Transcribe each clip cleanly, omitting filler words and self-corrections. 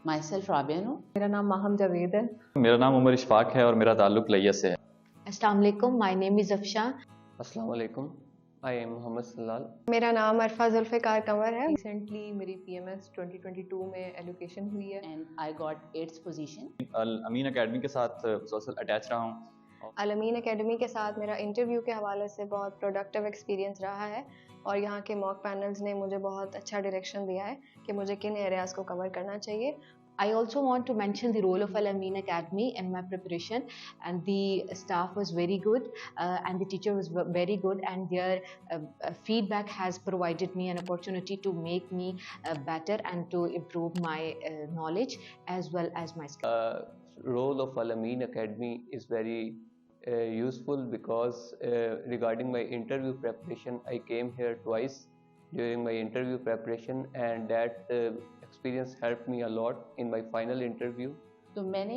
My self Rabia नूर। मेरा नाम माहम जावेद है। मेरा नाम उमर इशफाक है और मेरा ताल्लुक लैया से है। अस्सलाम वालेकुम, माय नेम इज़ अफशान। अस्सलाम वालेकुम, आई एम मोहम्मद सल्लाल। मेरा नाम अरफा जुल्फ़िकार कंवर है। रिसेंटली मेरी PMS 2022 में एलोकेशन हुई है and I got 8th position. Al Amin academy के साथ मुसलसल अटैच रहा हूँ। अल अमीन एकेडमी के साथ मेरा इंटरव्यू के हवाले से बहुत प्रोडक्टिव एक्सपीरियंस रहा है और यहाँ के मॉक पैनल्स ने मुझे बहुत अच्छा डायरेक्शन दिया है कि मुझे किन एरियाज़ को कवर करना चाहिए। I also want to mention the role of Al Amin Academy in my preparation, and the staff was very good, and the teacher was very good, and their feedback has provided me an opportunity to make me better and to improve my knowledge as well as my skills. Role of Al Amin Academy is very useful because regarding my interview preparation, I came here twice during my interview preparation, and that experience helped me a lot in my final interview. तो मैंने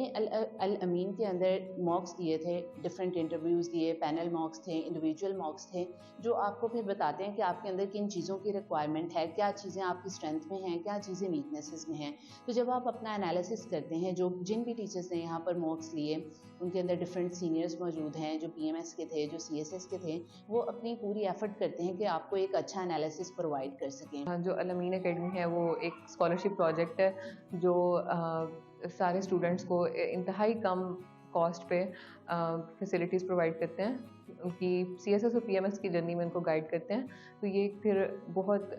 अल अमीन के अंदर मॉक्स दिए थे, different interviews दिए, panel मॉक्स थे, individual मॉक्स थे, जो आपको फिर बताते हैं कि आपके अंदर किन चीज़ों की रिक्वायरमेंट है, क्या चीज़ें आपकी स्ट्रेंथ में हैं, क्या चीज़ें वीकनेसेस में हैं। तो जब आप अपना एनालिसिस करते हैं, जिन भी टीचर्स ने यहाँ पर मॉक्स लिए, उनके अंदर डिफरेंट सीनियर्स मौजूद हैं, जो PMS के थे, जो CSS के थे, वो अपनी पूरी एफर्ट करते हैं कि आपको एक अच्छा एनालिसिस प्रोवाइड कर सकें। जो अल अमीन एकेडमी है वो एक स्कॉलरशिप प्रोजेक्ट है जो सारे स्टूडेंट्स को इंतहाई कम कॉस्ट पे फैसिलिटीज़ प्रोवाइड करते हैं। उनकी CSS और PMS की जर्नी में उनको गाइड करते हैं, तो ये फिर बहुत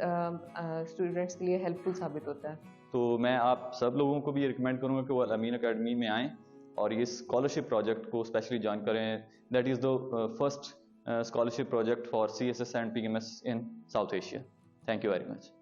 स्टूडेंट्स के लिए हेल्पफुल साबित होता है। तो मैं आप सब लोगों को भी ये रिकमेंड करूँगा कि वो अल अमीन एकेडमी में आएँ और ये स्कॉलरशिप प्रोजेक्ट को स्पेशली ज्वाइन करें। That is the first scholarship project for CSS and PMS in south Asia. Thank you very much.